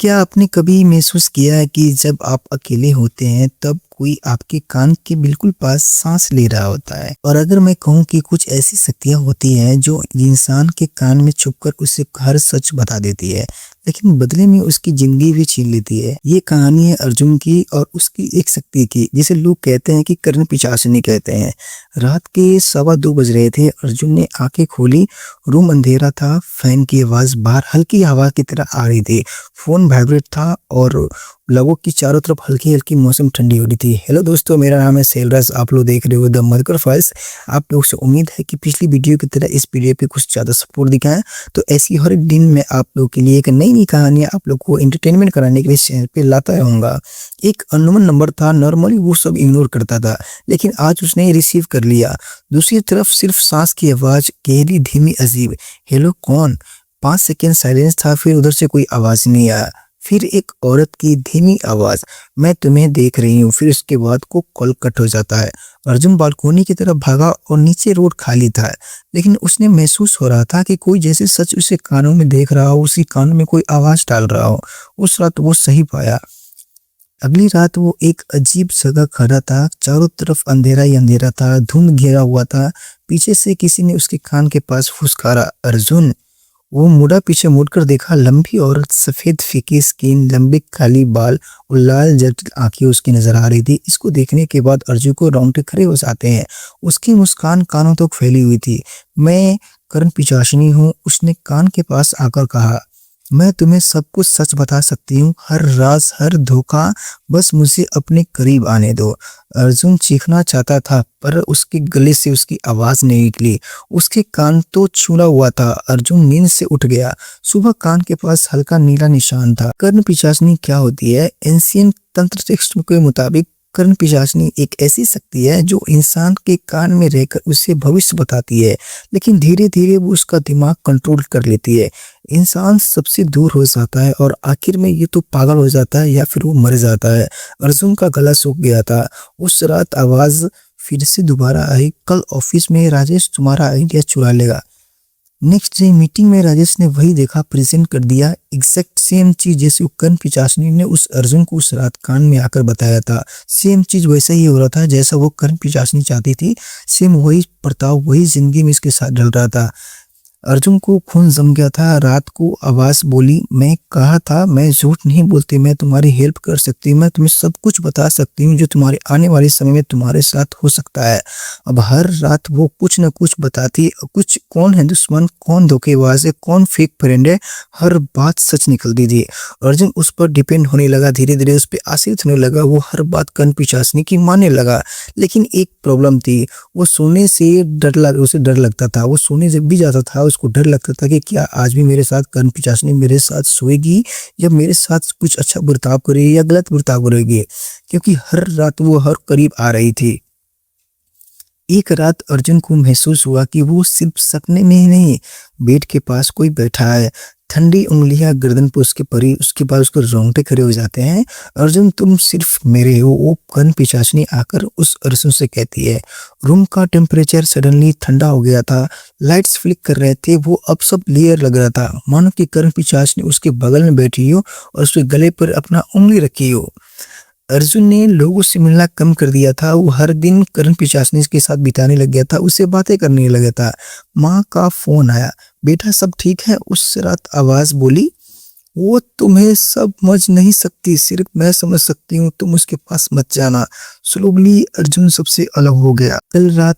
क्या आपने कभी महसूस किया है कि जब आप अकेले होते हैं तब कोई आपके कान के बिल्कुल पास सांस ले रहा होता है? और अगर मैं कहूँ कि कुछ ऐसी शक्तियाँ होती हैं जो इंसान के कान में छुपकर उसे हर सच बता देती है, लेकिन बदले में उसकी जिंदगी भी छीन लेती है। ये कहानी है अर्जुन की और उसकी एक शक्ति की, जिसे लोग कहते हैं कि कर्ण पिशाचिनी कहते हैं। रात के 2:15 बज रहे थे। अर्जुन ने आंखें खोली। रूम अंधेरा था। फैन की आवाज बाहर हल्की हवा की तरह आ रही थी। फोन वाइब्रेट था और लोगों की चारों तरफ हल्की हल्की मौसम ठंडी हो रही थी। हेलो दोस्तों, मेरा नाम है सेलरस। आप लोग देख रहे हो द मधुकर फाइल्स। आप लोग से उम्मीद है कि पिछली वीडियो की तरह इस वीडियो पे कुछ ज़्यादा सपोर्ट दिखाएं। तो ऐसी हर दिन मैं आप लोगों के लिए एक नई नई कहानियाँ आप लोग को एंटरटेनमेंट कराने के लिए चैनल पे लाता रहूँगा। एक अननोन नंबर था। नॉर्मली वो सब इग्नोर करता था, लेकिन आज उसने रिसीव कर लिया। दूसरी तरफ सिर्फ सांस की आवाज़, गहरी, धीमी, अजीब। हेलो, कौन? 5 सेकेंड साइलेंस था। फिर उधर से कोई आवाज़ नहीं आया। फिर एक औरत की धीमी आवाज, मैं तुम्हें देख रही हूँ। फिर उसके बाद को कॉल कट हो जाता है। अर्जुन बालकोनी की तरफ भागा और नीचे रोड खाली था, लेकिन उसने महसूस हो रहा था कि कोई जैसे सच उसे कानों में देख रहा हो, उसी कानों में कोई आवाज डाल रहा हो। उस रात वो सही पाया। अगली रात वो एक अजीब जगह खड़ा था। चारों तरफ अंधेरा ही अंधेरा था। धुंध घेरा हुआ था। पीछे से किसी ने उसके कान के पास फुसकारा, अर्जुन। वो मुड़ा, पीछे मुड़कर देखा। लंबी औरत, सफेद फीकी स्किन, लंबे काली बाल और लाल जटिल आंखें उसकी नजर आ रही थी। इसको देखने के बाद अर्जुन को रोंगटे खड़े हो जाते हैं। उसकी मुस्कान कानों तक फैली हुई थी। मैं कर्ण पिशाचिनी हूँ, उसने कान के पास आकर कहा। मैं तुम्हें सब कुछ सच बता सकती हूँ, हर राज, हर धोखा। बस मुझे अपने करीब आने दो। अर्जुन चीखना चाहता था, पर उसके गले से उसकी आवाज नहीं निकली। उसके कान तो छूला हुआ था। अर्जुन नींद से उठ गया। सुबह कान के पास हल्का नीला निशान था। कर्ण पिशाचिनी क्या होती है? एंशियंट तंत्र टेक्स्ट के मुताबिक कर्ण पिशाचिनी एक ऐसी शक्ति है जो इंसान के कान में रहकर उसे भविष्य बताती है, लेकिन धीरे धीरे वो उसका दिमाग कंट्रोल कर लेती है। इंसान सबसे दूर हो जाता है और आखिर में ये तो पागल हो जाता है या फिर वो मर जाता है। अर्जुन का गला सूख गया था। उस रात आवाज फिर से दोबारा आई, कल ऑफिस में राजेश तुम्हारा आइडिया चुरा लेगा। नेक्स्ट डे मीटिंग में राजेश ने वही देखा, प्रेजेंट कर दिया। एग्जैक्ट सेम चीज जैसे कर्ण पिशाचिनी ने उस अर्जुन को उस रात कान में आकर बताया था। सेम चीज वैसा ही हो रहा था जैसा वो कर्ण पिशाचिनी चाहती थी। सेम वही प्रताप, वही जिंदगी में इसके साथ ढल रहा था। अर्जुन को खून जम गया था। रात को आवाज बोली, मैं कहा था मैं झूठ नहीं बोलती, मैं तुम्हारी हेल्प कर सकती हूँ, मैं तुम्हें सब कुछ बता सकती हूँ जो तुम्हारे आने वाले समय में तुम्हारे साथ हो सकता है। अब हर रात वो कुछ न कुछ बताती, कुछ कौन है दुश्मन, कौन धोखेबाज है, कौन फेक फ्रेंड है, हर बात सच निकलती थी। अर्जुन उस पर डिपेंड होने लगा, धीरे धीरे उस पर आश्रित होने लगा। वो हर बात कर्ण पिशाचिनी की मानने लगा। लेकिन एक प्रॉब्लम थी, वो सोने से उसे डर लगता था। वो सोने जब भी जाता था उसको डर लगता था कि क्या आज भी मेरे साथ कर्ण पिशाचिनी मेरे साथ सोएगी या मेरे साथ कुछ अच्छा बर्ताव करेगी या गलत बर्ताव करेगी, क्योंकि हर रात वो हर करीब आ रही थी। एक रात अर्जुन को महसूस हुआ कि वो सिर्फ सपने में ही नहीं, बेड के पास कोई बैठा है। ठंडी उंगलियां गर्दन पर उसके परी, उसके बाद उसको रोंगटे खड़े हो जाते हैं। अर्जुन, तुम सिर्फ मेरे हो। वो कर्ण पिशाचिनी आकर उस अर्जुन से कहती है। रूम का टेम्परेचर सडनली ठंडा हो गया था। लाइट्स फ्लिक कर रहे थे। वो अब सब क्लियर लग रहा था, मानो कि कर्ण पिशाचिनी उसके बगल में बैठी हो और उसके गले पर अपना उंगली रखी हो। अर्जुन ने लोगों से मिलना कम कर दिया था। वो हर दिन कर्ण पिशाचिनी के साथ बिताने लग गया था, उससे बातें करने लगा था। माँ का फोन आया, बेटा सब ठीक है? उस रात आवाज बोली, वो तुम्हें समझ नहीं सकती, सिर्फ मैं समझ सकती हूँ, तुम उसके पास मत जाना। स्लोली अर्जुन सबसे अलग हो गया। कल रात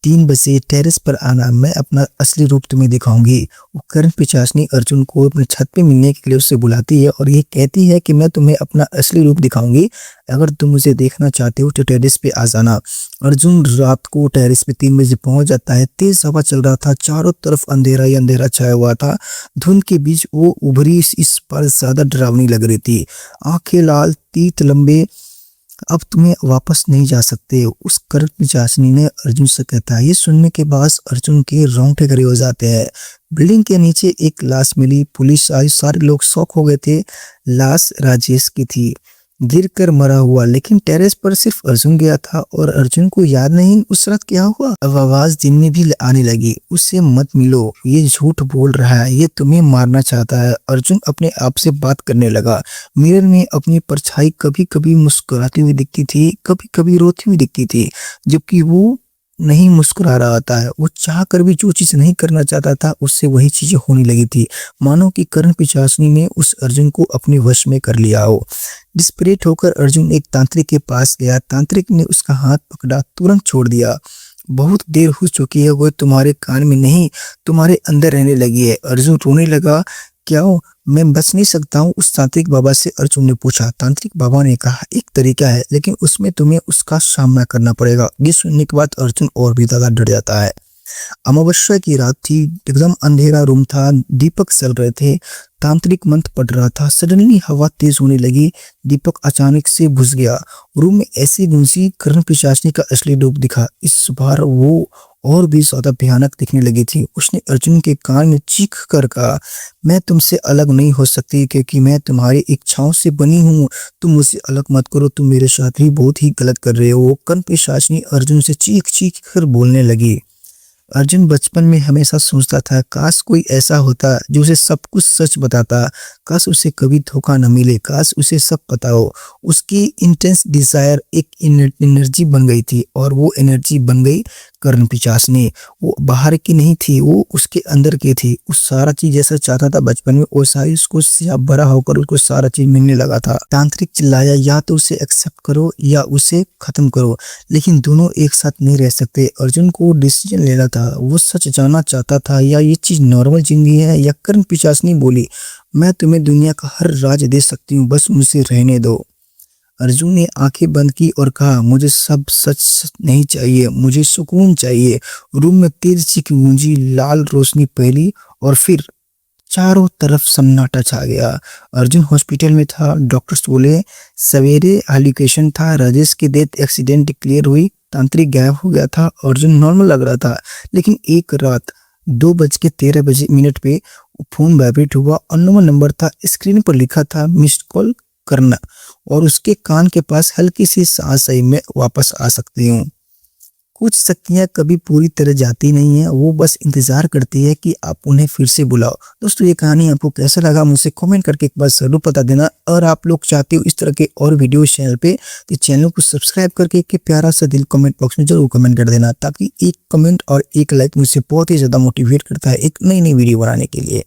3 बजे टेरेस पर आना, मैं अपना असली रूप तुम्हें दिखाऊंगी। वो कर्ण पिशाचिनी अर्जुन को अपने छत पे मिलने के लिए उससे बुलाती है और ये कहती है कि मैं तुम्हें अपना असली रूप दिखाऊंगी, अगर तुम मुझे देखना चाहते हो तो टेरेस पे आ जाना। अर्जुन रात को टेरेस पे 3 बजे पहुंच जाता है। तेज हवा चल रहा था। चारों तरफ अंधेरा ही अंधेरा छाया हुआ था। धुंध के बीच वो उभरी इस पर ज्यादा डरावनी लग रही थी। आंखें लाल, तीत लंबे। अब तुम्हें वापस नहीं जा सकते, उस कर्ण पिशाचिनी ने अर्जुन से कहता है। ये सुनने के बाद अर्जुन के रोंगटे खड़े हो जाते हैं। बिल्डिंग के नीचे एक लाश मिली। पुलिस आई, सारे लोग शॉक हो गए थे। लाश राजेश की थी। गिर कर मरा हुआ। लेकिन टेरेस पर सिर्फ अर्जुन गया था और अर्जुन को याद नहीं उस रात क्या हुआ। अब आवाज दिन में भी आने लगी, उससे मत मिलो, ये झूठ बोल रहा है, ये तुम्हें मारना चाहता है। अर्जुन अपने आप से बात करने लगा। मिरर में अपनी परछाई कभी कभी मुस्कुराती हुई दिखती थी, कभी कभी रोती हुई दिखती थी, जबकि वो नहीं मुस्कुरा रहा था। वो चाह कर भी जो चीज नहीं करना चाहता था उससे वही चीजें होने लगी थी, मानो कि कर्ण पिशाचिनी ने उस अर्जुन को अपने वश में कर लिया हो। डिस्परेट होकर अर्जुन एक तांत्रिक के पास गया। तांत्रिक ने उसका हाथ पकड़ा, तुरंत छोड़ दिया। बहुत देर हो चुकी है, वो तुम्हारे कान में नहीं तुम्हारे अंदर रहने लगी है। अर्जुन रोने लगा। क्या हो, मैं बच नहीं सकता हूँ उस तांत्रिक बाबा से, अर्जुन ने पूछा। तांत्रिक बाबा ने कहा, एक तरीका है, लेकिन उसमें तुम्हें उसका सामना करना पड़ेगा। ये सुनने के बाद अर्जुन और भी ज्यादा डर जाता है। अमावस्या की रात थी, एकदम अंधेरा रूम था, दीपक चल रहे थे, तांत्रिक मंत्र पढ़ रहा था। सडनली हवा तेज होने लगी, दीपक अचानक से बुझ गया। रूम में ऐसी गूंजी, कर्ण पिशाचिनी का असली रूप दिखा। इस बार वो और भी ज्यादा भयानक दिखने लगी थी। उसने अर्जुन के कान में चीख कर कहा, मैं तुमसे अलग नहीं हो सकती, क्योंकि मैं तुम्हारी इच्छाओं से बनी हूँ। तुम मुझसे अलग मत करो, तुम मेरे साथ भी बहुत ही गलत कर रहे हो। कर्ण पिशाचिनी अर्जुन से चीख चीख कर बोलने लगी। अर्जुन बचपन में हमेशा सोचता था, काश कोई ऐसा होता जो उसे सब कुछ सच बताता, काश उसे कभी धोखा न मिले, काश उसे सब पता हो। उसकी इंटेंस डिजायर एक एनर्जी बन गई थी, और वो एनर्जी बन गई कर्ण पिशाचिनी। वो बाहर की नहीं थी, वो उसके अंदर की थी। उस सारा चीज जैसा चाहता था बचपन में, वैसा ही उसको बड़ा होकर उसको सारा चीज मिलने लगा था। तांत्रिक चिल्लाया, या तो उसे एक्सेप्ट करो या उसे खत्म करो, लेकिन दोनों एक साथ नहीं रह सकते। अर्जुन को डिसीजन लेना था, वो सच जानना चाहता था, या ये चीज नॉर्मल जिंदगी है। या कर्ण पिशाचिनी बोली, मैं तुम्हें दुनिया का हर राज दे सकती हूँ, बस मुझे रहने दो। अर्जुन ने आंखें बंद की और कहा, मुझे सब सच नहीं चाहिए, मुझे सुकून चाहिए। रूम में तेज चीख गूंजी, लाल रोशनी फैली और फिर चारों तरफ सन्नाटा छा गया। अर्जुन हॉस्पिटल में था। डॉक्टर्स बोले सवेरे एलोकेशन था, राजेश की डेथ एक्सीडेंट क्लियर हुई, तांत्रिक गायब हो गया था। अर्जुन नॉर्मल लग रहा था, लेकिन एक रात 2:13 पे फोन वाइब्रेट हुआ। अननोन नंबर था, स्क्रीन पर लिखा था मिस्ड कॉल करना, और उसके कान के पास हल्की सी सांस आई, मैं वापस आ सकती हूँ। कुछ शक्तियां कभी पूरी तरह जाती नहीं है, वो बस इंतजार करती है कि आप उन्हें फिर से बुलाओ। दोस्तों, ये कहानी आपको कैसा लगा मुझे कमेंट करके एक बार जरूर बता देना। और आप लोग चाहते हो इस तरह के और वीडियो चैनल पे, तो चैनल को सब्सक्राइब करके एक प्यारा सा दिल कमेंट बॉक्स में जरूर कमेंट कर देना, ताकि एक कमेंट और एक लाइक मुझे बहुत ही ज्यादा मोटिवेट करता है एक नई वीडियो बनाने के लिए।